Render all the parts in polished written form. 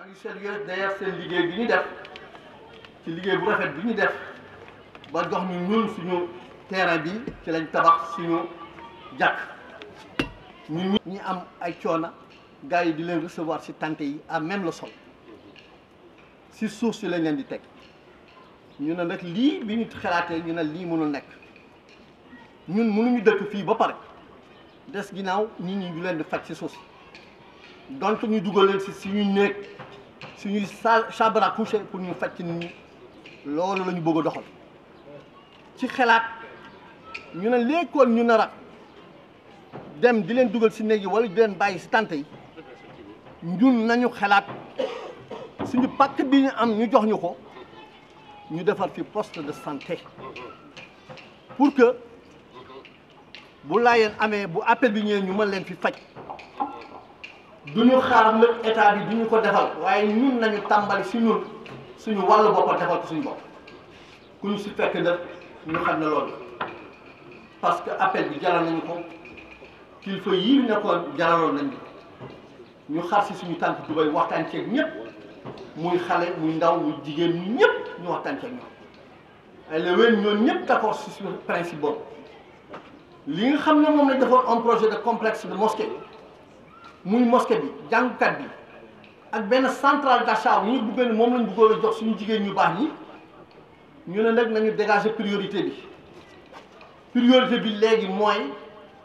maa ngi sérieux d'ailleurs seen liggéey bi ñu def ci liggéey bu rafet bi ñu def ba jox ñu ñun suñu terrain bi ci lañ tabax suñu jàkk ñun ñi am ay coona gars yi di leen recevoir ci tente yi à même le sol si suuf si lañ leen di teg ñu ne nag lii bi ñu xalaatee ñu ne lii mënul nekk ñun mënuñu dëkk fii ba pare des ginnaaw nit ñi ñu leen di faj ci suuf si donc ñu dugal leen si suñuy néeg suñuy chambre à coucher pour ñu faj ci nit ñi loolu la ñu bëgg a doxal ci xalaat ñu ne léegi ñu nar a dem di leen dugal si néeg yi wala di leen bàyyi si tante yi ñun nañu xalaat suñu pàcc bi ñu am ñu jox ñu ko ñu defar fi poste de santé pour que bu laayeen amee bu appel bi ñëwee ñu mën leen fi faj du ñu xaar nag état bi du ñu ko defal waaye ñun nañu tàmbali si ñun suñu wàllu boppam defal ko suñu bopp ku ñu si fekk def ñu xam ne loolu parce que appel bi jaral nañu ko kilifa yii nekkoon jaraloon nañu ñu xar si suñu tànk tubay waxtaan ceeg ñëpp muy xale muy ndaw muy jigéen ñu ñëpp ñu waxtaan ceeg ñoom ay la wéen ñoom ñëpp d'accord si suñu principe boobu li nga xam ne moom lañ defoon un projet de complexe de mosquée muy mosquée bi jàngkat bi ak benn centrale d'achat bu ñu bëggoon moom lañ bëggoon a jox suñu jigéen ñu baax ñi ñu ne nag nañu dégager priorité bi léegi mooy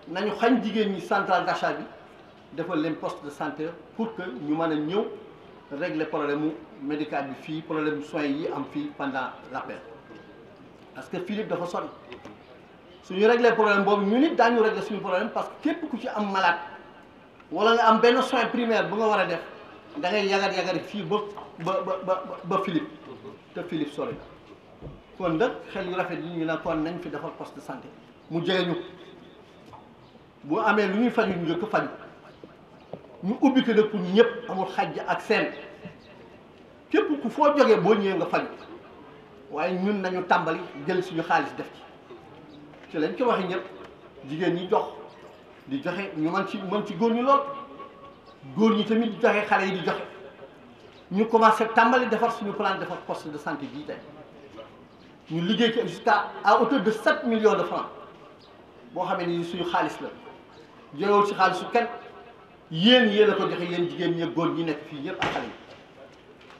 nañu xañ jigéen ñi centrale d'achat bi defal leen poste de santé pour que ñu mën a ñëw régler problème mu médical bi fii problème soins yi am fii pendant l'appel parce que Philippe dafa sori suñu régler problème boobu ñu nit daañu régler suñu problème parce que képp ku ci am malade wala nga am benn soin primaire bu nga war a def da ngay yagar fii ba Philippe te Philippe sori na kon nag xel yu rafet yi ñu ne kon nañ fi defal poste de santé mu jege ñu bu amee lu ñuy faju ñu njëkk faju ñu ubbi ko nag pour ñëpp amul xajj ak seen képp ku foo jógee boo ñëwee nga faju waaye ñun nañu tàmbali jël suñu xaalis def ci lañ ko waxee ñëpp jigéen ñi jox di joxe ñu mën ci góor ñi lool góor ñi tamit di joxe xale yi di joxe ñu commencé tàmbali defar suñu plan defar poste de santé bii tey ñu liggéey ci jusqu'à hauteur de 7 millions de francs boo xamee ni suñu xaalis la jëlewul si xaalisu kenn yéen a ko joxe yéen jigéen ñi góor ñi nekk fii yëpp ak xale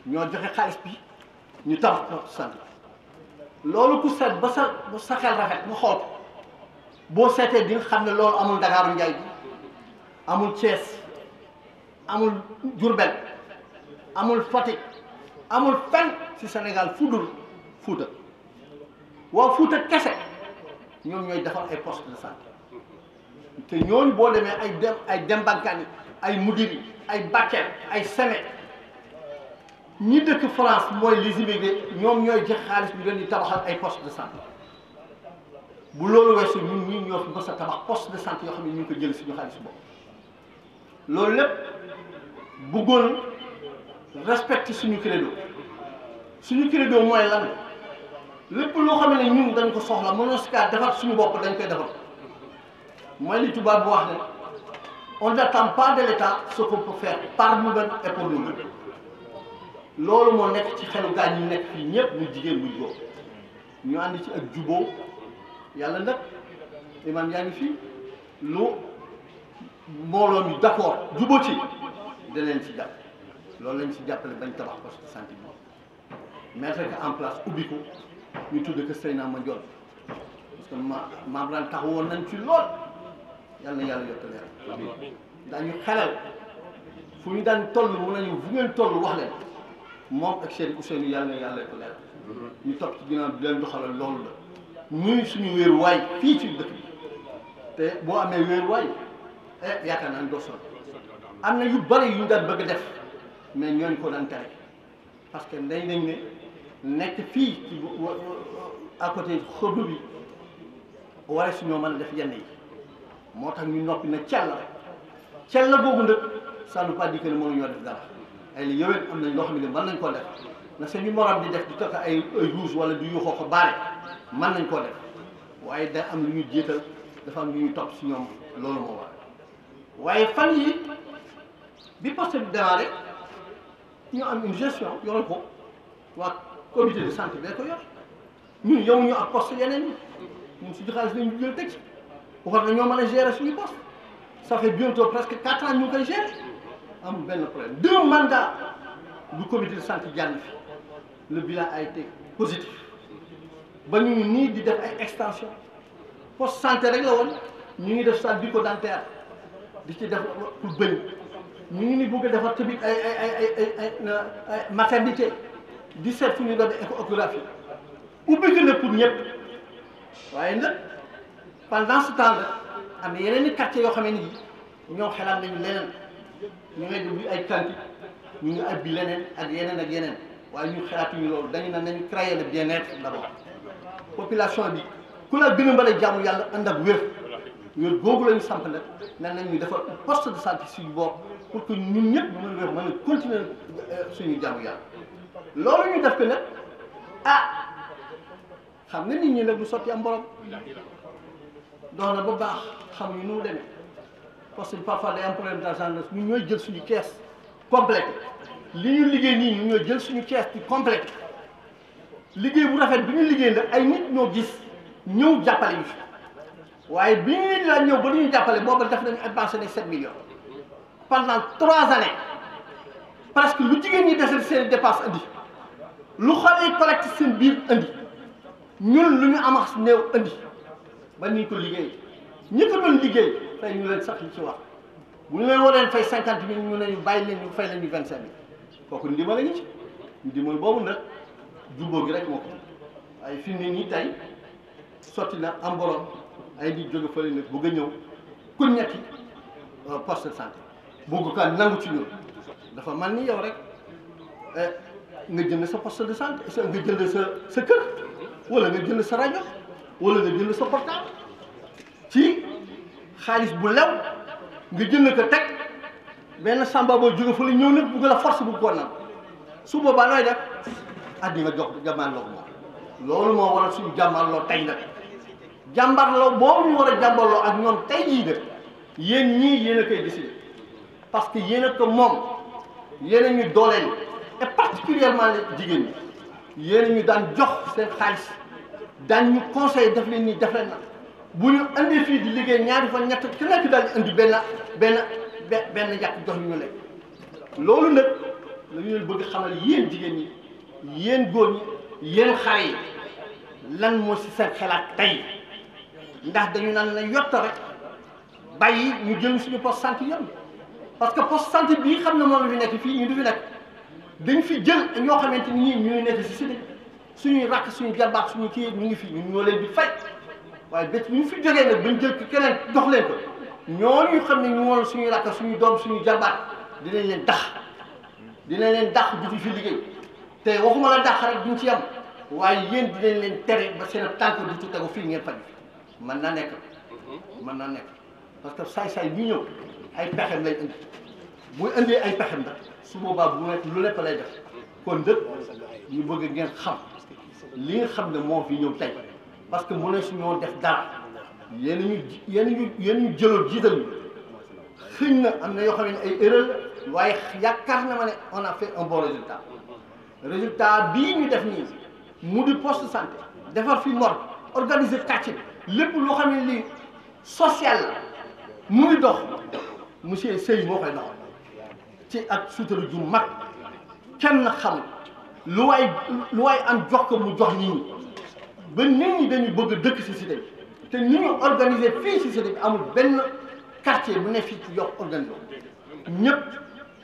yi ñoo joxe xaalis bi ñu tabax poste de santé loolu ku seet ba sa xel rafet nga xool boo seetee di nga xam ne loolu amul Ndakaaru Njaay bi amul Thiès amul Diourbel amul Fatick amul fenn ci Sénégal fudul Fuuta waaw Fuuta kese ñoom ñooy defar ay poste de santé te ñooñu boo demee ay Dembankaani ay Moudiri ay Bakel ay Séné ñi dëkk France mooy les immigrés ñoom ñooy jox xaalis bi doon di tabaxal ay poste de santé bu loolu weesu ñun ñii ñoo fi mës a tabax poste de santé yoo xam ne ñu ngi ko jël suñu xaalis boobu loolu lépp bëggoon respecter suñu credo mooy lan lépp loo xam ne ñun dañ ko soxla mënoo si kaa defar suñu bopp dañ koy defar mooy li tubaab bu wax ne on n'attend pas de l'État ce qu'on peut faire par nous-mêmes et pour nous-mêmes loolu moo nekk ci xelu gaa ñi nekk fii ñëpp muy jigéen muy góor ñu ànd ci ak juboo yàlla nag imaam yaa ngi fii lu mbooloo mi d'accord juboo ci da leen ci jàpp loolu lañ ci jàppale bañ tabax poste de santé bi mettre ko en place ubbi ko ñu tudd ko Seyna Mandione parce que maam daan taxawoon nañ ci lool yàlla na yàlla yokk leer daañu xelal fu ñu daan toll mun nañu fu ngeen toll wax leen moom ak Cheikh Ousseynou yàlla na yàlla yokk leer ñu topp ci ginnaaw di leen doxalal loolu la muy suñu wéeruwaay fii ci dëkk bi te boo amee wéeruwaay yaakaar naa ne doo sonn am na yu bari yu ñu daan bëgg a def mais ñooñu ko daan tere parce que dañ nañ ne nekk fii ci à côté xëdu bi waaye suñoo mën a def yenn yi moo tax ñu noppi na cell boobu nag ça ne veut pas dire que ne mënuñoo def dara ay li yowén am nañ loo xam ne mën nañ koo def na suñu morom di def di tokk ay rouge wala du yuuxoo ko baare mën nañ koo def waaye da am lu ñu jiital dafa am lu ñu topp si ñoom loolu moo war waaye fan yi bi poste bi démarré ñu am une gestion yore ko waa comité de santé bee ko yor ñun yow ñu ak poste yeneen yi ñun suñu xaalis lañu jël teg ci war na ñoo mën a gérer suñu poste ça fait bientôt presque 4 ans ñu ngi koy gérer amul benn problème 2 mandats du comité de santé jàll fi le bilan a été positif ba ñu nii di def ay extension poste santé rek la woon ñu ngi def salle bucco-dentaire di ci def pour bëñ ñu ngi ni bëgg a defar tamit ay maternité di seet fu ñu doon échographie ubbi ko na pour ñëpp waaye nag pendant ce temps là am na yeneen i quartiers yoo xam ne nii ñoom xelaat nañu leneen ñu ngi dugg ay kanti ñu ngi abbi leneen ak yeneen waaye ñu xelaatuñu loolu dañu ne nañu créer le bien-être d'abord population bi ku la gën a mën a jaamu yàlla ànd ak wér googu la ñu samp nag nan nañ ñu defar poste de santé suñu bopp pour que ñun ñëpp ñu mën a wér mën a continuer suñu jaamu yàlla loolu ñu def ko nag xam nga nit ñi nag du sotti am borom dox na ba baax xamuñu nu mu demee parce que parfois day am problème d'argent ñun ñooy jël suñu caisse complété li ñu liggéey nii ñun ñooy jël suñu caisse di complété liggéey bu rafet bi ñu liggéey nag ay nit ñoo gis ñëw jàppale ñu fi waaye bi ñu la ñëw ba ñu jàppale booba def nañu dépensé nañ 7 millions pendant 3 années presque lu jigéen ñi desal seen dépense indi lu xale yi collecté seen biir indi ñun lu ñu amax néew indi ba ñu ko liggéey ñi ko doon liggéey tey ñu leen sax li ci wax bu ñu leen wareen fay 50 000 ñu ne ñu bàyyi leen ñu fay leen ñu 25 000 kooku ndimbal a ngi ci ndimbal boobu nag jubóo gi rek moo ko ay fi mu ne nii tey sotti na am borom ay nit jóge fële nag bëgg a ñëw ku ñetti poste de santé bëgg ko nangu ci ñun dafa man ni yow rek nga jënd sa poste de santé nga jënd sa kër wala nga jënd sa rajo wala nga jënd sa portable ci xaalis bu lew nga jënd ko teg benn samba boo jóge fële ñëw nag bëgg la force bu ko nangu su boobaa nooy def di nga jox jàmbaarloo moom loolu moo waral suñu jàmbaarloo tey nag jàmbaarloo boobu ñu war a jàmbaarloo ak ñoom tey jii nag yéen ñii yéen a koy décider parce que yéen a ko moom yéen a ñu dooleel et particulièrement les jigéen ñi yéen a ñu daan jox seen xaalis daan ñu conseil def leen nii def leen na bu ñu andee fii di liggéey ñaari fan ñett ku nekk daal di indi benn yàq jox ñu lekk loolu nag la ñu leen bëgg xamal yéen jigéen ñi yéen góor ñi yéen xale yi lan moo ci seen xalaat tey ndax dañu naan la yotta rek bàyyi ñu jël suñu poste santé yoon parce que poste santé bii xam ne moom la fi nekk fii ñu du fi nekk dañ fi jël ñoo xamante ni ñu ngi nekk si si suñuy rakk suñu jarbaat suñu kii ñu ngi fi ñun ñoo leen di fay waaye bés bu ñu fi jógee nag bañ jël ko keneen jox leen ko ñooñu xam ne ñu woon suñuy rakk suñu doom suñu jarbaat dinañ leen dax du fi liggéey te waxuma la dax rek duñ ci yam waaye yéen dinañ leen tere ba seen tànk du ci tegu fii ngeen faj mën naa nekk parce que saay-saay bi ñëw ay pexem lay indi muy indee ay pexem nag su boobaa bu nekk lu nekk lay def kon dëkk ñu bëgg ngeen xam li nga xam ne moo fi ñëw tey parce que mu ne su ñoo def dara yéen ñu jëloon jiital ñu xëy na am na yoo xam ne ay erreur la waaye yaakaar na ma ne on a fait un bon résultat bii ñu def nii mu di poste de santé defar fi morgue organiser quartier lépp loo xam ne lii social la mu ngi dox monsieur Seye moo koy doxal ci ak sutura ju mag kenn xamul lu waay am jox ko mu jox nit ñi ba nit ñi dañu bëgg a dëkk ci cité bi te ni ñu organiser fii ci cité bi amul benn quartier bu ne fii ci yokk organisé ñëpp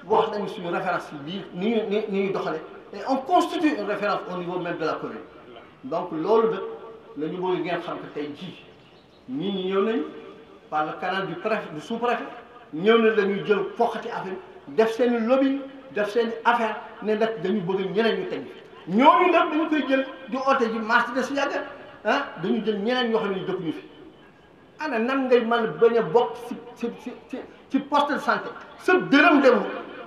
wax nañu suñu référence bii ni ñuy doxale et on constitue une référence au niveau même de la commune donc loolu de la ñu bëgg ngeen xam que tey jii nit ñi ñëw nañu par le canal du préfet du sous-préfet ñëw na la ñuy jël foqati affaire def seen lobby def seen affaire ne nag dañu bëgg ñeneen ñu teg ñooñu nag dañu koy jël di oote ji marché de si yàgg dañu jël ñeneen ñoo xam ne dëkkuñu fi ana nan ngay mën bañ a bokk ci poste de santé sa dërëm demu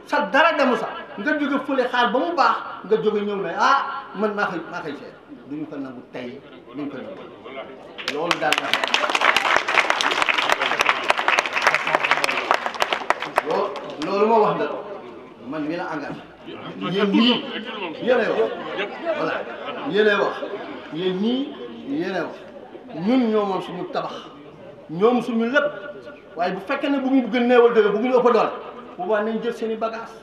sa dara demu sax nga jóge fële xaar ba mu baax nga jóge ñëw ne man maa koy seet duñu ko nangu tey duñu ko nangu loolu daal loolu moo wax nag man mi la engagé yéen ñii yéenay wax voilà yéenay wax yéen ñii yéenay wax ñun ñoo moom suñu tabax ñoom suñu lépp waaye bu fekkee ne bu ñu bëgg néewal dëgg bu ñu ëpp doole bu baax nañ jël seen i bagage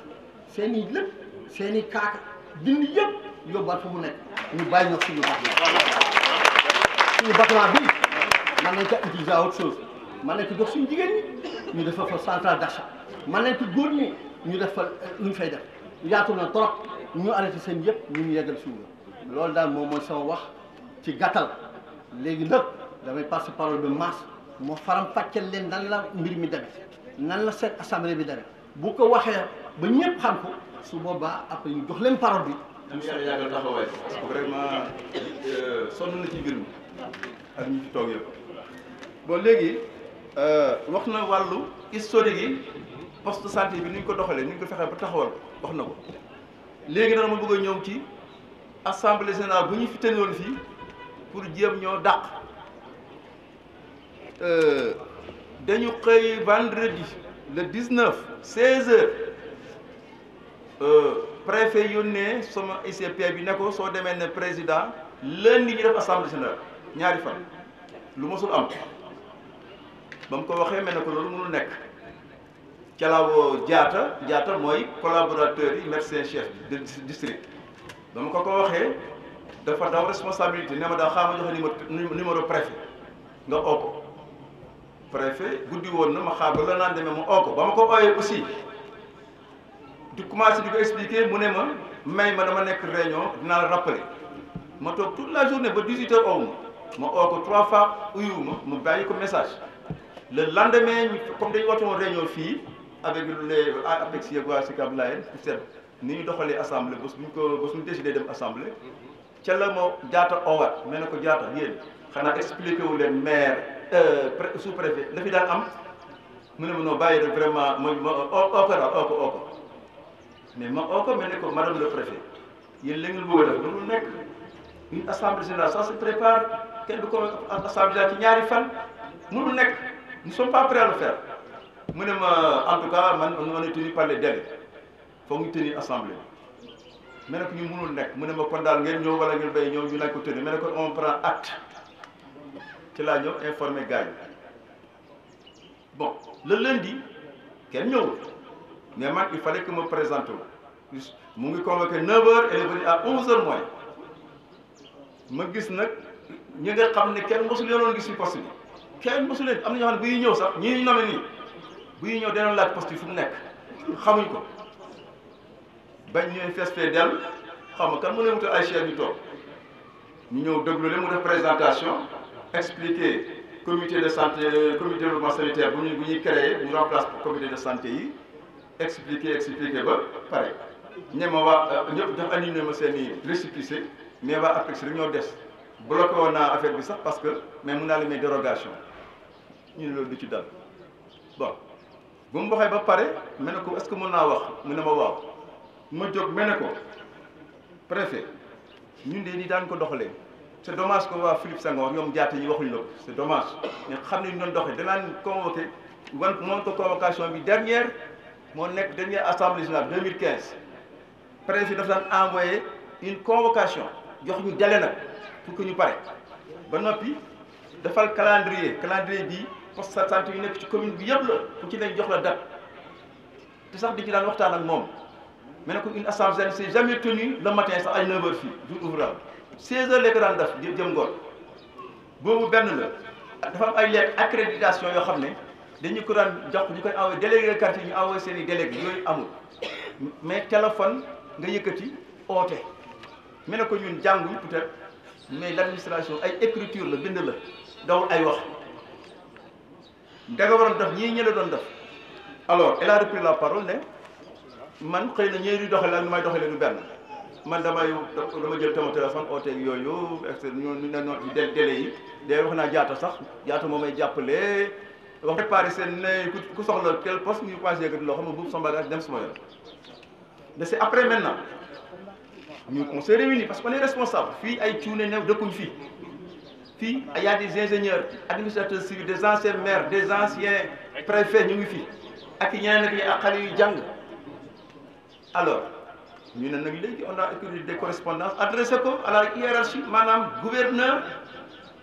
seen i lépp seen i kaaka dindi yëpp yóbbaat fu mu nekk ñu bàyyi ñox suñu bâtiment bi man nañ ko utiliser à autre chose man nañ ko jox suñu jigéen ñi ñu def fa centrale d'achat man nañ ko góor ñi ñu def fa lu ñu fay def yaatu na trop ñu arrêté seen yëpp ñu yeggal suñu loolu daal moom mooy sama wax ci gàttal léegi nag damay passer parole de masse moo faram fàcceel leen nan la mbir mi demee nan la seen assemblée bi demee bu ko waxee ba ñëpp xam ko su boobaa après ñu jox leen parole bi. am yàlla yàggal taxawaay parce que vraiment sonn na ci mbir mi ak ñi fi toog yëpp bon léegi wax na wàllu historique yi poste de santé bi ni ñu ko doxalee ni ñu ko fexee ba taxawal wax na ko léegi nag ma bëgg a ñëw ci assemblée générale bu ñu fi tënkoon fii pour jéem ñoo dàq dañu xëy vendredi le 19 16h préfet yónnee sama ICP bi ne ko soo demee ne président lundi ñu def assemblée générale ñaari fan lu mosul am ba mu ko waxee mel ne ko loolu mënul nekk ca la woo jaata mooy collaborateur yi médecin chef de district ba mu ko waxee dafa daw responsabilité ne ma daa xaama joxe numéro préfet nga oo ko préfet guddi woon na ma xaar ba la naan demee ma oo ko ba ma ko ooyee aussi di commencé di ko expliquer mu ne ma may ma dama nekk réunion dinaa la rappeler ma toog toute la journée ba 18h oo ma oo ko 3 fois uyu ma bàyyi ko message le lendemain comme dañu woote woon réunion fii avec les APEX yeeg waa Sicap Layène pour seet ni ñu doxalee assemblée bés bu ñu décidé dem assemblée ca la ma jaata oowaat mel ne ko jaata yéen xanaa expliqué wu leen maire sous préfet la fi daan am mu ne ma noo bàyyi rek vraiment ma oo ko mais ma oo ko mel ne ko madame le préfet yéen la ngeen bëgg a def mënul nekk une assemblée générale ça se prépare kenn du ko assemblée générale ci ñaari fan mënul nekk nous ne sommes pas prêts à le faire mu ne ma en tout cas man on est tenu par les délais foog ñu tenir assemblée mais nag ñu mënul nekk mu ne ma kon daal ngeen ñëw wala ngeen bay ñëw ñu lañ ko tenir mais ne ko on prend acte ci laa ñëw informé gars yi bon le lundi kenn ñëwul mais man il fallait que me présente mu ngi convoqué 9h et est venu à 11h moins ma gis nag ñi nga xam ne kenn mosu leen woon gis ci poste bi kenn mosu leen am na ñoo xam ne bu ñuy ñëw sax ñii ñu nommé nii bu ñuy ñëw danañ laaj poste yi fu mu nekk xamuñ ko bañ ñëwee fees fee dell xam nga kan mu ne wutal ay chaire ñu toog ñu ñëw déglu leen mu def présentation expliquer comité de santé comité de développement sanitaire bu ñuy créé bu ñu remplace comité de santé yi expliquer ba pare ñema waa ñëpp jox animé ma seen i récépissé mais waa APEX rek ñoo des bloqué woon naa affaire bi sax parce que mais mun naa la may dérogation ñu ne loolu du ci dal bon bu mu waxee ba pare mu ne ko est-ce que mën naa wax mu ne ma waaw ma jóg mu ne ko préfet ñun de ni daan ko doxalee c'est dommage que waa Philippe Senghor ñoom jaate yi waxuñu la ko c'est dommage mais xam ne ñu doon doxee danaan convoqué moom ko convocation bi dernière moo nekk dernière assemblée générale 2015 préfet dafa daan envoyé une convocation jox ñu délai nag pour que ñu pare ba noppi defal calendrier bi poste de santé yu nekk ci commune bi yëpp la ku ci nekk jox la date te sax di ci daan waxtaan ak moom mais ne ko une assemblée c'est jamais tenu le matin sax ay 9h fii jour ouvrable 16h la ko daan def jëm ngoon boobu benn la dafa am ay lettre accréditation yoo xam ne dañu ko daan jox ñu koy envoyé délégué de quartier ñu envoyé seen i délégué yooyu amul mais téléphone nga yëkkati oote mais ne ko ñun jànguñ peut-être mais l'administration ay écriture la bind la dawul ay wax danga waroon def ñii ñëla doon def alors elle a repris la parole ne man xëy na ñëri doxale ak nu may doxalee du benn man dama jël sama téléphone ooteeg yooyu ñu ne noon ci délai yi day wax naa jaata sax jaata moo may jàppale wax préparé seen ne ku soxla tel poste ñu commencé yëkkati loo xam ne buubu sama bagage dem sama yoon mais c'est après maintenant ñu on s'est réunis parce qu'on est responsable fii ay cuune new dëkkuñ fii il y a des ingénieurs administrateurs civils des anciens maires des anciens préfets ñu ngi fi ak ñeneen ak xale yu jàng alors ñu ne nag léegi on a écrit des correspondances adressé ko à la hiérarchie maanaam gouverneur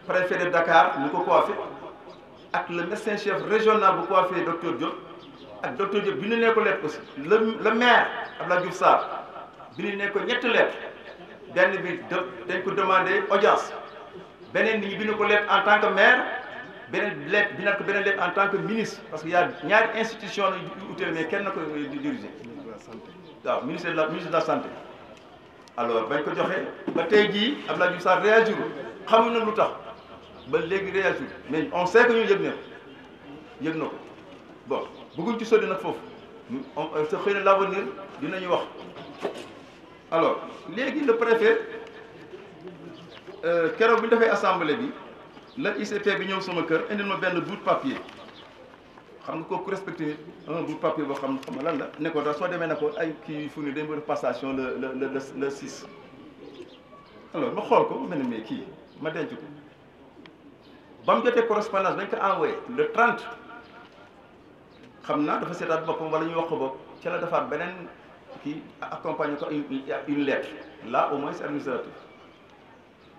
préfet de Dakar ñu ko coiffé ak le médecin chef régional bu coiffé docteur Diop ak docteur Diop bi ñu nee ko lettre aussi le maire Abdoulaye Diouf Sarr bi ñu nee ko ñetti lettre benn bi dañ ko demandé audience beneen bi ñu bind ko lettre en tant que maire beneen lettre bi nag ko beneen lettre en tant que ministre parce que y a ñaari institution la yu utile mais kenn na ko diriger waaw ministre de la santé. alors bañ ko joxe ba tey jii Abdoulaye Diouf Sarr réagir xamuñ nag lu tax ba léegi réagir mais on sait que ñu yëg na ko bon bëgguñ ci sori nag foofu sa xëy na l'avenir dinañu wax. alors léegi le préfet keroog bi ñu defee assemblée bi la ICP bi ñëw sama kër indil ma benn bout de papier xam nga kooku respecté nit un bout de papier boo xam nga lan la ne ko daal soo demee ne ko ay kii fu ni dañ ko def passation le 6. alors ma xool ko mel ne mais kii ma denc ko ba mu jotee correspondance dañ ko envoyé le 30 xam naa dafa seetaat boppam wala ñu wax ko bopp ca la defaat beneen kii accompagné ko une lettre là au moins c'est administratif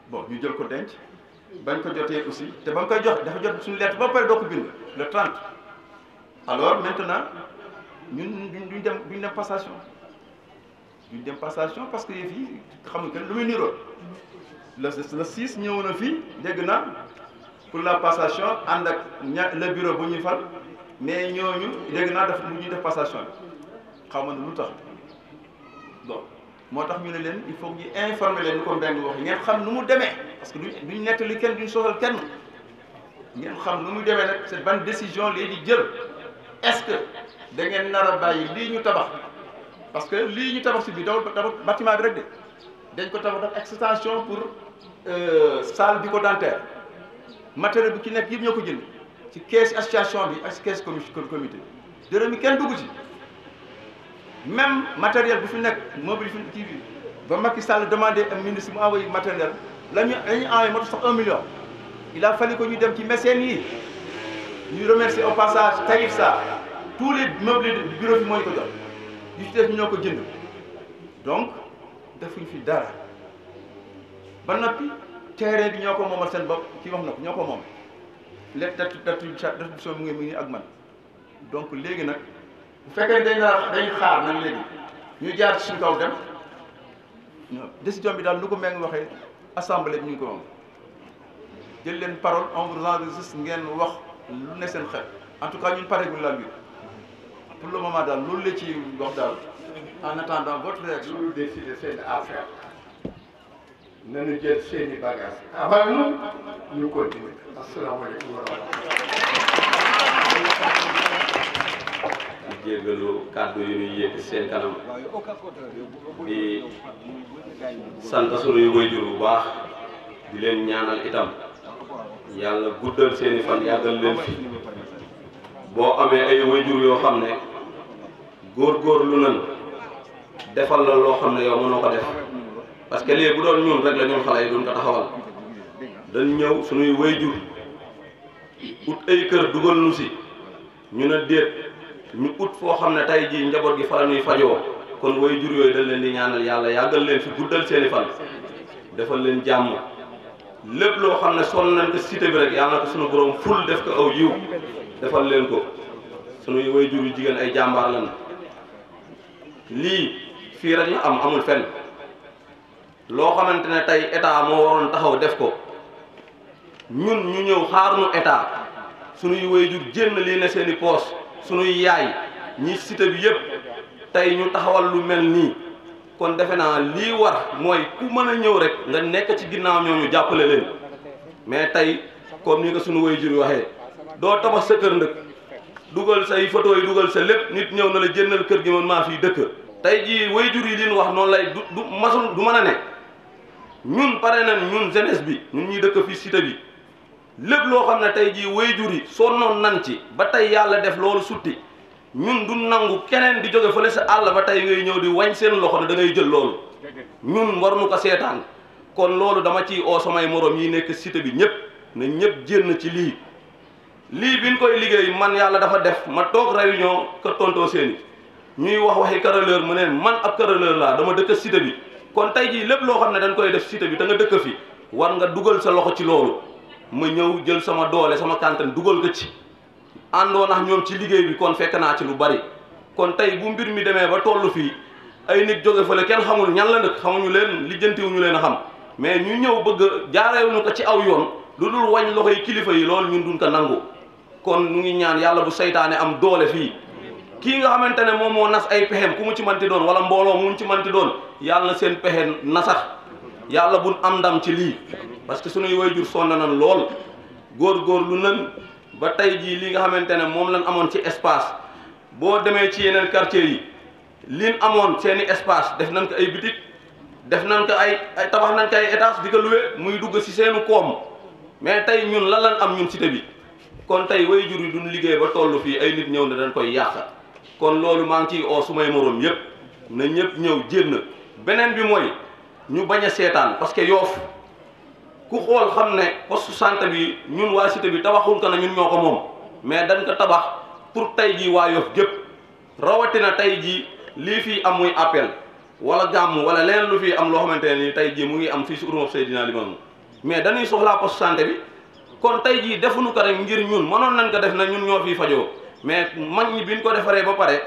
bon ñu jël ko denc bañ ko jotee aussi te ba mu koy jox dafa jot suñu lettre ba pare doo ko bind le 30. alors maintenant ñun duñ dem passation parce que yëf yi xam nga lu muy niroo le 6 ñëw na fii dégg naa pour la passation ànd ak le bureau bu ñuy fal mais ñooñu dégg naa def mu ñuy def passation bi xaw ma ne lu tax bon moo tax ñu ne leen il faut ñu informer leen ni ko Mbengue wax ngeen xam nu mu demee parce que duñ nettali kenn duñ sosal kenn ngeen xam nu mu demee nag c'est ban décision lii di jël. est-ce que da ngeen nar a bàyyi lii ñu tabax parce que lii ñu tabax si bi dawul bâtiment bi rek de dañ ko tabax def extension pour salle bucco-dentaire matériel bi ci nekk yëpp ñoo ko jënd ci caisse association bi ak caisse comité dërëm mi kenn dugg ci même matériel bu fi nekk mobile fi kii bi ba Macky Sall demandé am ministre mu envoyé matériel lañu envoyé moto sax 1 million il a fallu que ñu dem ci mécènes yi ñu remercier au passage Taïf Sarr tous les meubles du bureau bi mooy ko jox yu ci def ñoo ko jënd donc defuñ fi dara ba noppi terrain bi ñoo ko moomal seen bopp kii wax na ko ñoo ko moom lépp d'attribution mu ngi ak man donc léegi nag bu fekkee dañ xaar nag léegi ñu jaar ci suñu kaw dem décision bi daal lu ko Mbengue waxee assemblée bi ñu ngi ko moom jël leen parole on vous enregistre ngeen wax lu ne seen xel en tout cas ñun pare gu la bi pour le moment daal loolu la ci wax daal en attendant votre réaction. lu décider seen affaire nañu jël seeni bagage avant ñu continuer. asalaamaaleykum wa rahmatulah. di jégalu kàddu yu ñuy yëkk seen kanam di sant sunuy waajur bu baax di leen ñaanal itam yàlla guddal seeni fan yàggal leen fi boo amee ay waajur yoo xam ne góorgóorlu nañ defal la loo xam ne yow mënoo ko def parce que léegi bu doon ñun rek la ñun xale yi duñ ko taxawal dañ ñëw sunuy waajur ut ay kër dugal nu si ñu ne déet ñu ut foo xam ne tey jii njaboot gi fa la ñuy fajoo kon waajur yooyu dañ leen di ñaanal yàlla yàggal leen fi guddal seeni fan defal leen jàmm lépp loo xam ne sonn nañ ko cité bi rek yàlla na ko sunu borom ful def ko aw yiw defal leen ko sunuy waajur yu jigéen ay jàmbaar lañ lii fii rek la amul fenn loo xamante ne tey état moo waroon taxaw def ko ñun ñu ñëw xaar nu état sunuy waajur jénn lii ne seeni poos sunuy yaay ñi cité bi yëpp tey ñu taxawal lu mel nii kon defe naa lii war mooy ku mën a ñëw rek nga nekk ci ginnaaw ñooñu jàppale leen mais tey comme ni nga sunu waajur waxee doo tabax sa kër ndëkk dugal say photo yi dugal sa lépp nit ñëw na la jëndal kër gi man maa fii dëkk tey jii waajur yi liñ wax noonu lay du masul du mën a ne ñun pare nañ ñun jeunesse bi ñun ñuy dëkk fii cité bi lépp loo xam ne tey jii waajur yi sonnoon nan ci ba tey yàlla def loolu sutti ñun du nangu keneen di jóge fële sa àll ba tey ngay ñëw di wañ seen loxo ne da ngay jël loolu ñun war nu ko seetaan kon loolu dama ciy oo samay morom yi nekk cité bi ñëpp na ñëpp jénn ci lii biñ koy liggéey man yàlla dafa def ma toog réunion kër tontoo seeni ñuy wax waxi carreleur mu ne man ab carreleur laa dama dëkk cité bi kon tey jii lépp loo xam ne dañ koy def cité bi te nga dëkk fi war nga dugal sa loxo ci loolu ma ñëw jël sama doole sama kàntan dugal ko ci àndoon ak ñoom ci liggéey bi kon fekk naa ci lu bari kon tey bu mbir mi demee ba tollu fii ay nit jóge fële kenn xamul ñan la nag xamuñu leen lijjantiwuñu leen a xam mais ñu ñëw bëgg jaareewuñu ko ci aw yoon lu dul wañ loxo yi kilifa yi loolu ñun duñ ko nangu kon ñu ngi ñaan yàlla bu saytaane am doole fii kii nga xamante ne moom moo nas ay pexem ku mu ci manti doon wala mbooloo mu ci manti doon yàlla na seen pexe nasax yàlla buñ am ndam ci lii parce que suñuy waajur sonn nañ lool góor-góorlu nañ ba tey jii li nga xamante ne moom lañ amoon ci espace boo demee ci yeneen quartier yi liñ amoon seeni espace def nañ ko ay bitik def nañ ko ay tabax nañ ko ay étage di ko loué muy dugg ci seenu koom mais tey ñun lan lañ am ñun cité bi kon tey waajur yi duñ liggéey ba toll fii ay nit ñëw ne dañ koy yàq kon loolu maa ngi ciy oo sumay moroom yëpp na ñëpp ñëw jénn beneen bi mooy ñu bañ a seetaan parce que Yoff ku xool xam ne poste santé bi ñun waa cité bi tabaxuñ ko na ñun ñoo ko moom mais dañ ko tabax pour tey jii waa Yoff gépp rawatina tey jii lii fii am muy appel wala gàmm wala leneen lu fii am loo xamante ne nii tey jii mu ngi am fii si Urouf Seydina Limamou mais dañuy soxlaa poste santé bi kon tey jii defuñu ko rek ngir ñun mënoon nañ ko def na ñun ñoo fii fajoo mais mag ñi biñ ko defaree ba pare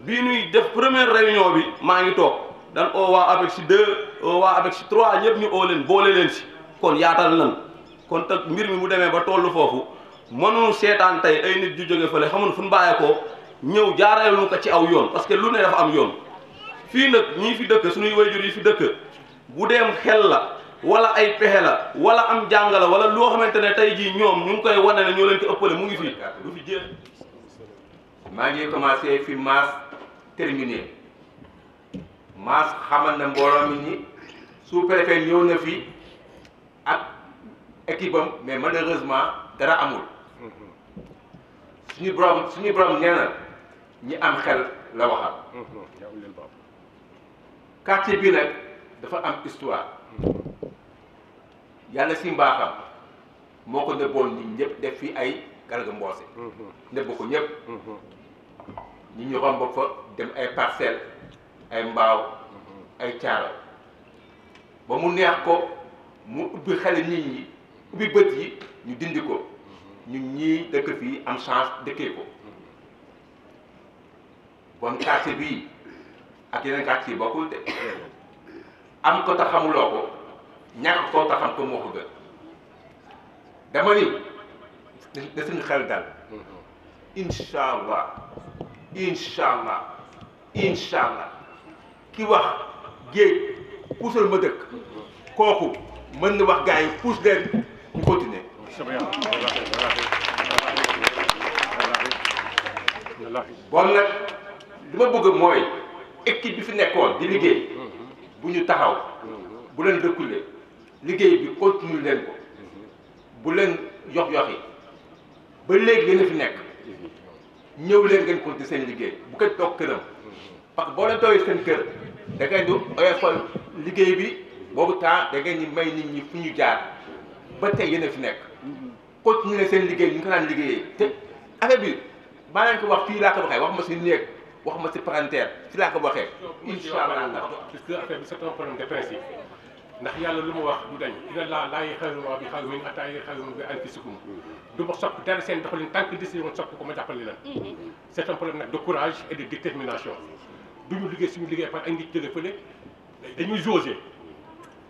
bii ñuy def première réunion bi maa ngi toog dan oo waa APEX 2 oo waa APEX 3 ñëpp ñu oo leen boole leen si kon yaatal nan kon te mbir mi bu demee ba tollu foofu mënuñu seetaan tey ay nit ju jóge fële xamul fu ñu bàyyeekoo ñëw jaareelu ko ci aw yoon parce que lu ne dafa am yoon fii nag ñii fi dëkk suñuy wayjur yi fi dëkk bu deem xel la wala ay pexe la wala am jàng la wala loo xamante ne tey jii ñoom ñu ngi koy wane ne ñoo leen ko ëppale mu ngi fi du fi jeex. maa ngi commencé fi Mass terminé Mass xamal na mbooloo mi ni sous-préfet ñëw na fi ak équipe am mais malheureusement dara amul suñu borom nee na ñi am xel la waxal. quartier bi nag dafa am histoire yàlla si mbaaxam moo ko nëbboon nit ñëpp def fi ay Garga Mbossé nëbb ko ñëpp ñi ñu romb fa dem ay Parcelles ay Mbao ay Thiaroye ba mu neex ko mu ubbi xel nit ñi ubbi bët yi ñu dindi ko ñun ñii dëkk fii am chance dëkkee ko bon quartier bii ak yeneen quartier yi bokkul de am ko te xamuloo ko ñàkk koo te xam ko moo ko gën dama ni da suñu xel dal incha allah ki wax géej puusal ma dëkk kooku mën na wax gars yi puus leen ñu continuer. bon nag li ma bëgg mooy équipe bi fi nekkoon di liggéey bu ñu taxaw bu leen reculer liggéey bi continue leen ko bu leen yox-yoxi ba léegi yéen a fi nekk ñëw leen ngeen continuer seen liggéey bu ko toog këram parce que boo leen toogee seen kër da ngeen di oyofal liggéey bi boobu temps da ngeen di may nit ñi fu ñu jaar ba tey yéen a fi nekk continuer seen liggéey ñu ko daan liggéeyee te affaire bi maa leen ko wax fii laa ko waxee wax ma si néeg wax ma si parentère fi laa ko waxee incha allah. puisque affaire bi c'est un problème de principe ndax yàlla lu mu wax du dañ dina laa yi xayru bi xayru min atayi xayru bi anfusikum du ma sopp dara seen doxalin tant que décision sopp ko ma jàppale leen. c'est un problème nag de courage et de détermination du ñu liggéey suñu liggéey par ay nit jële fële dañuy jauger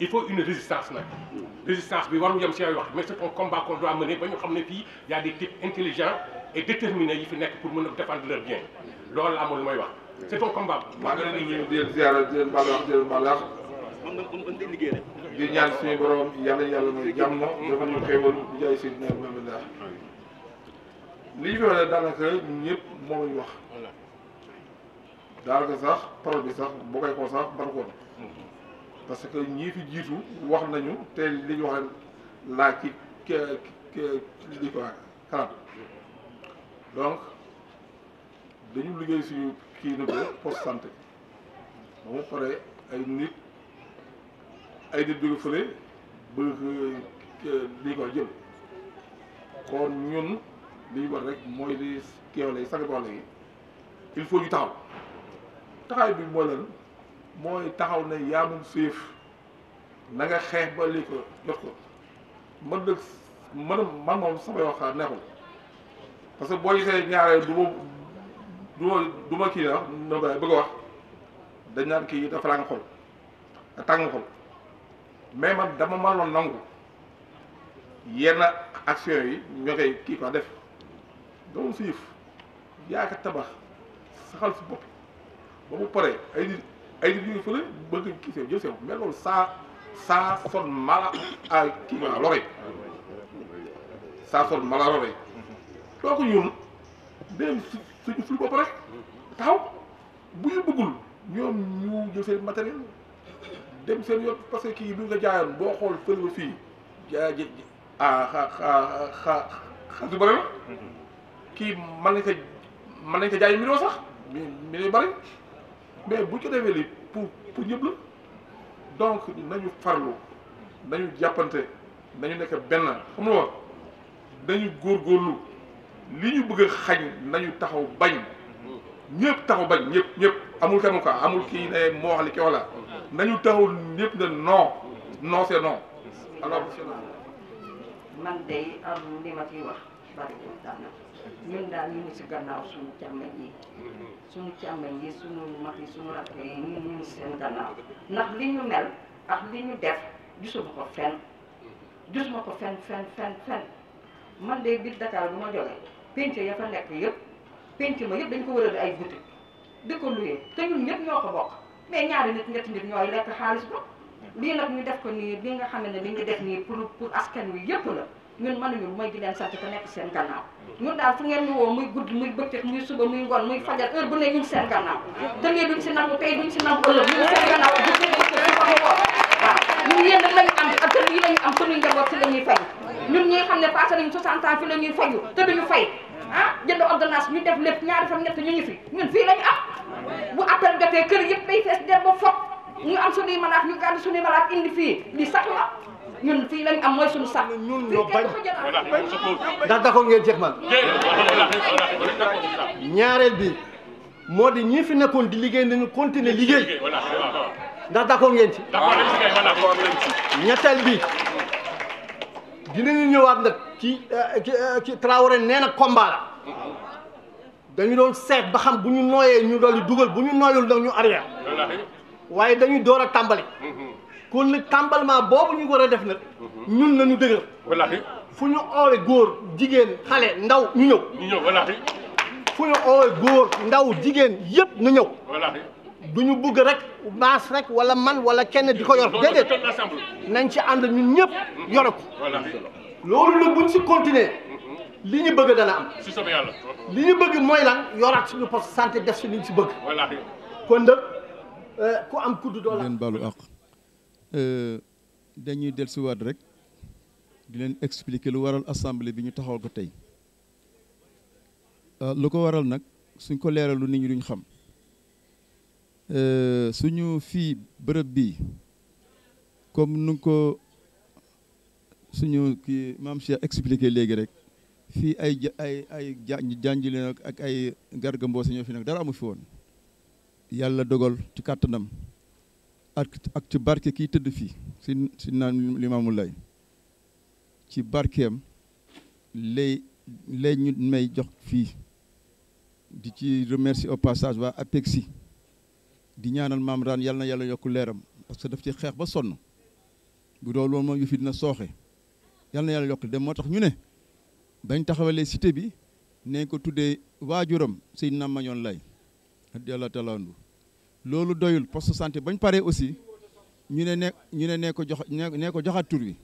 il faut une résistance nag résistance bi waru yem si ay wax mais c'est un combat qu'on doit mener ba ñu xam ne fii y a des types intelligents et déterminés yi fi nekk pour mën a défendre leur bien loolu la amul mooy wax c'est un combat. maa ngi leen di nuyu di leen ziara di leen baax di leen baax di ñaan suñu borom yàlla mooy jàmm dafa ñu xéewal di jaay Seydina Muhammad li ñu wax daanaka ñëpp moom lañu wax daanaka sax parole bi sax boo koy xool sax barkoon parce que ñii fi jiitu wax nañu te li ñu wax laa ci li ko xalaat donc dañu liggéey suñu kii na ko poste santé ba mu pare ay nit jóge fële bëgg li ko jël kon ñun li ñu war rek mooy li keewale sagat wàll yi il faut ñu taxaw taxawaay bi mooy lan mooy taxaw ne yaa moom séef na nga xeex ba lii ko jot ko man nag man moom samay wax neexul parce que boo gisee ñaareel du ma kii wax na bëgg a wax dañ naan kii dafa laa nga xol da tàng nga xol mais man dama mënoon nangu yenn action yi ñoo koy kii quoi def doomu siif yaa ko tabax saxal si bopp ba mu paree ay nit yu fële bëgg kii sew jël sew mais loolu ça sonne mal à kii quoi l'oreille ça sonne mal à l'oreille donc ñun dem suñu suñu bopp rek taxaw bu ñu bëggul ñoom ñu jël seen matériel dem seen yoon parce que kii bi nga jaayoon boo xool fële ba fii xaalis bu bëri la kii mën nañ ko jaay million sax mi bëri mais bu ko defee lii pour ñëpp la donc nañu farlu nañu jàppante nañu nekk benn xam nga wax nañu góorgóorlu li ñu bëgg a xañ nañu taxaw bañ ñëpp taxaw bañ ñëpp amul kenn quoi amul kii ne moo wax li ki wax la nañu taxaw ñëpp ne non c'est non alors man day am li ma ciy wax bariwul daanaka ñun daal ñu ngi si gannaaw suñu càmmeñ yi suñu mag yi suñu rakk yi ñu ngi seen gannaaw ndax li ñu mel ak li ñu def gisuma ko fenn man day biir Dakar bu ma jógee penc ya fa nekk yëpp penc ma yëpp dañ ko wërale ay boutique di ko luyee te ñun ñëpp ñoo ko bokk mais ñaari nit ñetti nit ñooy lekk xaalis ba lii nag ñu def ko nii li nga xam ne li ñu def nii pour askan wi yëpp la ñun mënuñu mooy di leen sant te nekk seen gannaaw ñun daal fu ngeen ñu woo muy guddi muy bëccëg muy suba muy ngoon muy fajar heure bu ne ñu ngi seen gannaaw te lii duñ si nangu tey duñ si nangu ëllëg ñu ngi seen gannaaw bu ko woo waaw ñun yéen rek lañu am ak lii lañu am suñuy njaboot si la ñuy fay ñun ñi nga xam ne passé nañu 60 ans fi la ñuy fayu te duñu fay jënd ordonnance ñu def lépp ñaari fan ñett ñu ngi fi ñun fii lañu am bu appel jotee kër yëpp day fees der ba foog ñu am suñuy malaat ñu gàddu suñuy malaat indi fii li sax la ñun fii lañ am mooy suñu sax ñun ñoo bañ ndax d'accord ngeen ceex man ñaareel bi moo di ñi fi nekkoon di liggéey nañu continuer liggéey ndax d'accord ngeen ci ñetteel bi dinañu ñëwaat nag ci Traoré nee na combat la dañu doon seet ba xam bu ñu nooyee ñu dolli dugal bu ñu nooyul nag ñu arrière waaye dañuy door a tàmbali kon nag tàmbalement boobu ñu war a def nag ñun nañu dëgër fu ñu oowe góor jigéen xale ndaw ñu ñëw fu ñu oowe góor ndaw jigéen yëpp ñu ñëw du ñu bëgg rek maas rek wala man wala kenn di ko yor déedéet nañ ci ànd ñun ñëpp yore ko loolu nag buñ si continuer li ñu bëgg dana am li ñu bëgg mooy lan yoraat suñu poste santé def si li ñu si bëgg kon nag ku am kudd doo la leen baalu àq dañuy dellusiwaat rek di leen expliquer lu waral assemblée bi ñu taxawal ko tey lu ko waral nag suñ ko leeralu nit ñi duñ xam suñu fii bërëb bii comme nu ko suñu kii maam Cheikh expliqué léegi rek fii ay janji leen ak ay Garga Mbossé ñoo fi nag dara amu fi woon yàlla dogal ci kàttanam ak ci barke kii tëdd fii si naan Limaamu Laay ci barkeem lay ñu may jox fii di ci remercier au passage waa APEXI di ñaanal maam Raan yàlla na yàlla yokk leeram parce que daf ci xeex ba sonn bu doon loolu moom yu fi dina sooxe yàlla na yàlla yokk dem moo tax ñu ne bañ taxawalee cité bi ne ko tuddee waajuram Seydina Mandione Laye radiyallahu taala anhu loolu doyul poste santé bañ paree aussi ñu ne ko joxaat tur bi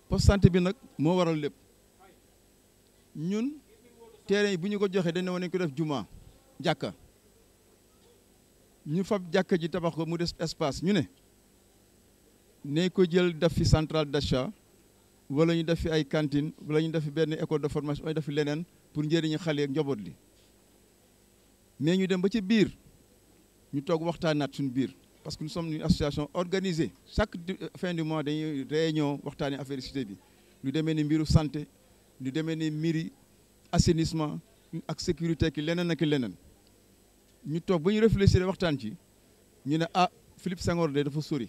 poste santé bi nag moo waral lépp ñun terrain yi bu ñu ko joxee dañ ne woon nañ ko def juma jàkka ñu fab jàkka ji tabax ko mu des espace ñu ne ko jël def fi centrale d'achat wala ñu def fi ay cantine wala ñu def fi benn école de formation wala def fi leneen pour njëriñu xale ak njaboot li mais ñu dem ba ci biir ñu toog waxtaanaat suñu biir parce que nous sommes une association organisée chaque fin du mois dañuy réunion waxtaanee affaire cité bi lu demee ni mbiru santé lu demee ni mbiri assainissement ak sécurité ki leneen ak leneen ñu toog ba ñu réfléchir waxtaan ci ñu ne ah Philippe Senghor de dafa sori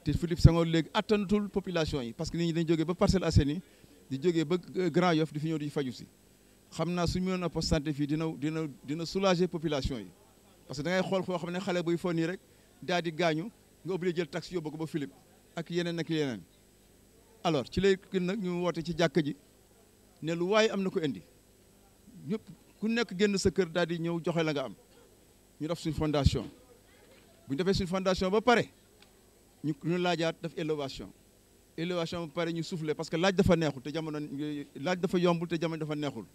te Philippe Senghor léegi attanatul population yi parce que nit ñi dañ jógee ba Parcelles Assainies di jógee ba Grand Yoff di fi ñëw di faju si xam naa suñu mënoon a poste santé fii dina soulager population yi parce que da ngay xool koo xam ne xale buy fon nii rek daal di gaañu nga obligé jël taxi yóbbu ko ba Philippe ak yeneen alors ci lay nag ñu woote ci jàkka ji ne lu waaye am na ko indi ñëpp ku nekk génn sa kër daal di ñëw joxe la nga am ñu def suñ fondation bu ñu defee suñ fondation ba pare ñu laajaat def élévation ba pare ñu soufflé parce que laaj dafa neexul te jamono laaj dafa yombul te jamono dafa neexul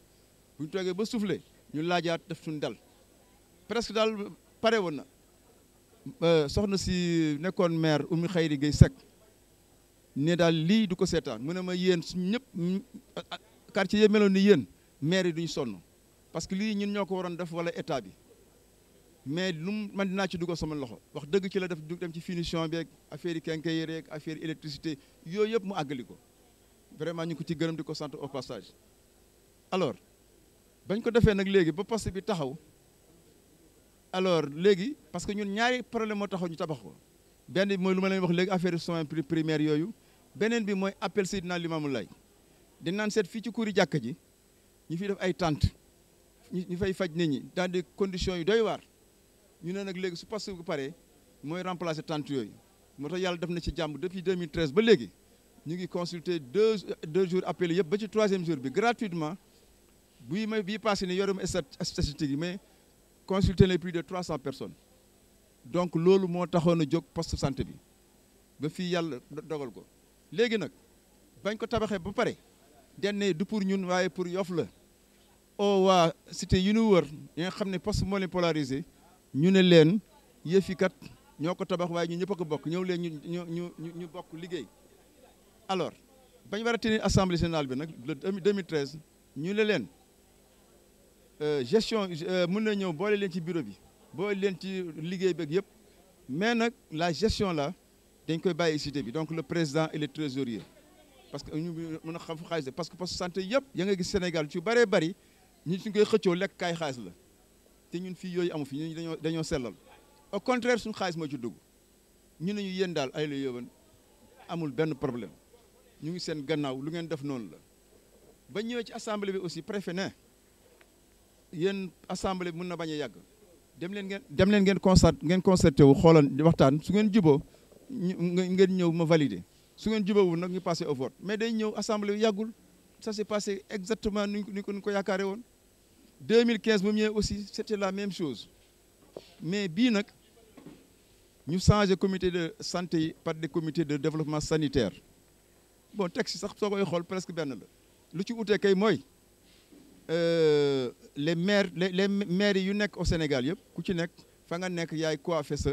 bu ñu toogee ba soufflé ñu laajaat def suñ dal presque daal pare woon na soxna si nekkoon maire Oumy Khayri Gueye Seck ne daal lii du ko seetaan mu ne ma yéen suñ ñëpp quartier yi meloon ni yéen maire yi duñu sonn parce que lii ñun ñoo ko waroon def wala état bi mais lu man dinaa ci dugal sama loxo wax dëgg ci la def dem ci finition bi ak affaire yi quincaillerie rek affaire électricité yooyu yëpp mu àggali ko vraiment ñu ngi ko ci gërëm di ko sant au passage. alors bañ ko defee nag léegi ba poste bi taxaw alors léegi parce que ñun ñaari problème moo taxaw ñu tabax ko benn bi mooy lu ma leen wax léegi affaire soins primaires yooyu beneen bi mooy appel Seydina Limamou Laye dañ naan seet fii ci kuuri jàkka ji ñu fiy def ay tentes ñu fay faj nit ñi dans des conditions yu doy waar ñu ne nag léegi su poste bu paree mooy remplacer tentes yooyu moo tax yàlla def na ci jàmm depuis 2013 ba léegi ñu ngi consulter deux jours appels yëpp ba ci 3e jour bi gratuitement bii passé ne yoruma statistique yi mais consulter les plus de 300 personnes donc loolu moo taxoon a jóg poste santé bi ba fii yàlla dogal ko léegi nag bañ ko tabaxee ba pare denne du pour ñun waaye pour Yoff la waa cité yu ñu wër yi nga xam ne poste moo leen polarisé ñu ne leen yëf yi kat ñoo ko tabax waaye ñun ñëpp a ko bokk ñëw leen ñu bokk liggéey alors bañ war a tenir assemblée générale bi nag le 2013 ñu ne leen gestion mën na ñëw boole leen ci bureau bi boole leen ci liggéey beeg yëpp mais nag la gestion là dañ koy bàyyi cité bi donc le président et le trésorier parce que ñu mën a xam fu xaalis parce que poste santé yëpp ya nga gis Sénégal ci bëree bëri ñun suñ koy xëccoo lekk kaay xaalis la te ñun fii yooyu amu fi ñun dañoo sellal au contraire suñu xaalis moo ci dugg ñu ne ñu yéen daal ay la yóbban amul benn problème ñu ngi seen gannaaw lu ngeen def noonu la ba ñëwee ci assemblée bi aussi préfet ne yéen assemblée bi mën na bañ a yàgg dem leen ngeen concerté wu xoolal di waxtaan su ngeen juboo ngeen ñëw ma valider su ngeen jubóowul nag ñu passé au vote mais day ñëw assemblée bi yàggul ça s'est passé exactement ni ko yaakaare woon 2015 ba mu ñëwee aussi c'était la même chose mais bii nag ñu changé comité de santé yi par des comités de développement sanitaire bon texte sax soo koy xool presque benn la lu ci utee kay mooy les maires yu nekk au Sénégal yëpp ku ci nekk fa nga nekk yaay coiffé sa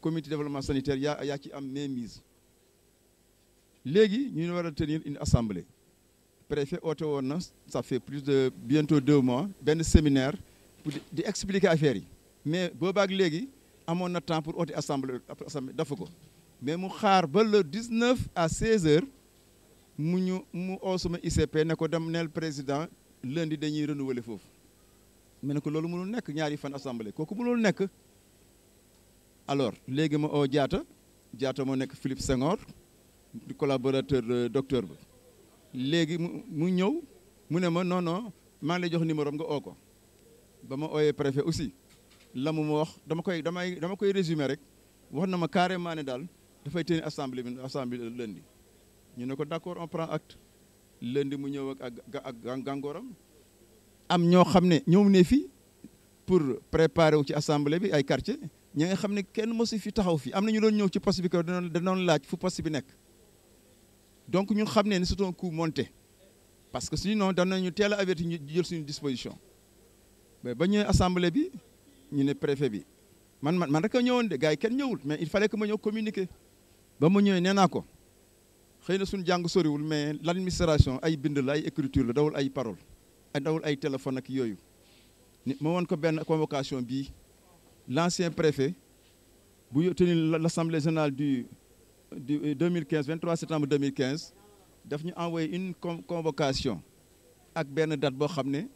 comité de développement sanitaire yaa ci am mainmise léegi ñu war a tenir une assemblée préfet oote woon na ça fait plus de bientôt 2 mois benn séminaire pour di expliquer affaire yi mais boobaak léegi amoon na temps pour oote assemblée dafa ko mais mu xaar ba le 19 à 16 heures mu oo sama ICP ne ko dem neel président lundi dañuy renouveler foofu mais ne ko loolu mënul nekk ñaari fan assemblée kooku mënul nekk alors léegi ma oo Diatta moo nekk Philippe Senghor du collaborateur docteur ba léegi mu ñëw mu ne ma non maa ngi lay jox numéro nga oo ko ba ma ooyee préfet aussi la mu ma wax dama koy résumer rek wax na ma carrément ne daal dafay tenir assemblée lundi ñu ne ko d'accord on prend acte lundi mu ñëw ak gàngooram am ñoo xam ne ñoom ne fii pour préparer wu ci assemblée bi ay quartier ñi nga xam ne kenn mosu fi taxaw fii am na ñu doon ñëw ci poste bi ko danoon laaj fu poste bi nekk donc ñun xam ne c'est un coup monté parce que sinon danañu teel a averti ñu jël suñu disposition mais ba ñëwee assemblée bi ñu ne préfet bi man rek a ñëwoon de gars yi kenn ñëwul mais il fallait que ma ñëw communiquer ba mu ñëwee nee naa ko xëy na suñu jàng soriwul mais l'administration ay bind la ay écriture la dawul ay parole dawul ay téléphone ak yooyu ma woon ko benn convocation bii l'ancien préfet bu tenu l'assemblée générale du 2015 23 septembre 2015 daf ñu envoyé une convocation ak benn date boo xam ne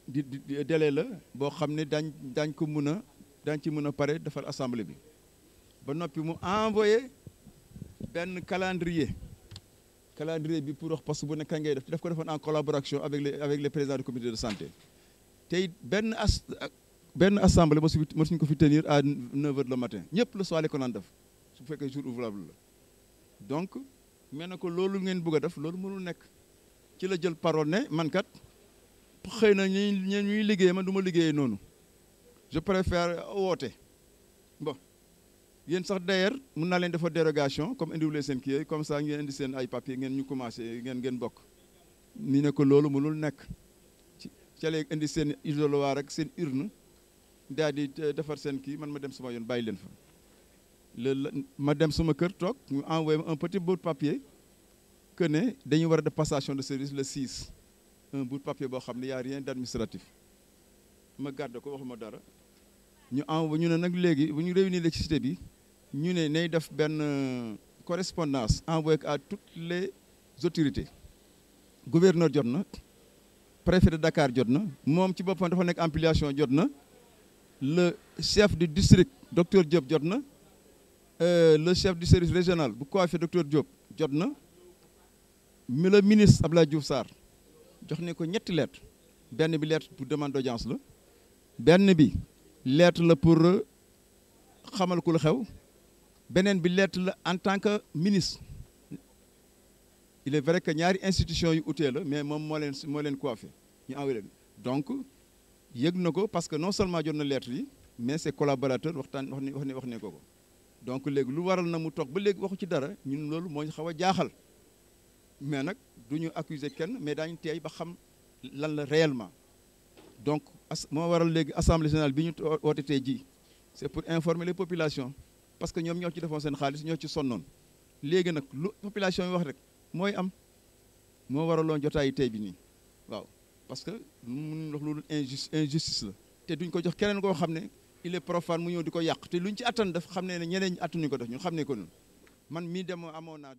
délai la boo xam ne daañ ko mun a daañ ci mën a pare defar assemblée bi ba noppi mu envoyé benn calendrier bi pour wax poste bu nekk kañ ngay def ko defoon en collaboration avec les présidents du comité de santé te it benn assemblée mosuñ ko fi tenir à 9 heures le matin ñëpp le soir ko naan def su fekkee jour ouvrable la donc mel na ko loolu ngeen bëgg a def loolu mënul nekk ci la jël parole ne man kat xëy na ñuy liggéey man du ma liggéeyee noonu je préfère woote bon yéen sax d'ailleurs mun naa leen defar dérogation comme indiwulee seen kii comme ça ngeen indi seen ay papier ngeen ñu commencé ngeen bokk ni ne ko loolu mënul nekk ca léegi indi seen isoloir ak seen urne daal di defar seen kii man ma dem sama yoon bàyyi leen fa ma dem sama kër toog ñu envoyé un petit bout de papier que ne dañu war a def passation de service le 6 un bout de papier boo xam ne y a rien d'administratif ma garde ko waxuma dara ñu envoyé ñu ne nag léegi bu ñu réunir ci cité bi ñu ne nay def benn correspondance envoyé à toutes les autorités gouverneur jot na préfet de Dakar jot na moom ci boppam dafa nekk ampliation jot na le chef du district docteur Diop jot na le chef du service régional bu coiffé docteur Diop jot na le ministre Abdoulaye Diouf Sarr jox ne ko ñetti lettre benn bi lettre pour demande d'audience la benn bi lettre la pour xamal ku la xew beneen bi lettre la en tant que ministre il est vrai que ñaari institution yu utee la mais moom moo leen coiffé ñu envoyé leen donc yëg na ko parce que non seulement jot na lettre yi mais ses collaborateurs wax ne ko donc léegi lu waral na mu toog ba léegi waxu ci dara ñun loolu moo ñu xaw a jaaxal mais nag du ñu accuser kenn mais daañu teey ba xam lan la réellement donc moo waral léegi assemblée générale bi ñu woote tey jii c'est pour informer les populations parce que ñoom ñoo ci defoon seen xaalis ñoo ci sonnoon léegi nag lu population yi wax rek mooy am moo waraloon jotaayu tey bi nii waaw parce que mun wax loolu injustice la te duñ ko jox keneen koo xam ne il est profane mu ñëw di ko yàq te luñ ci attan def xam ne ñeneen ñi attanuñ ko def ñun xam ne ko ñun man mii amoon naa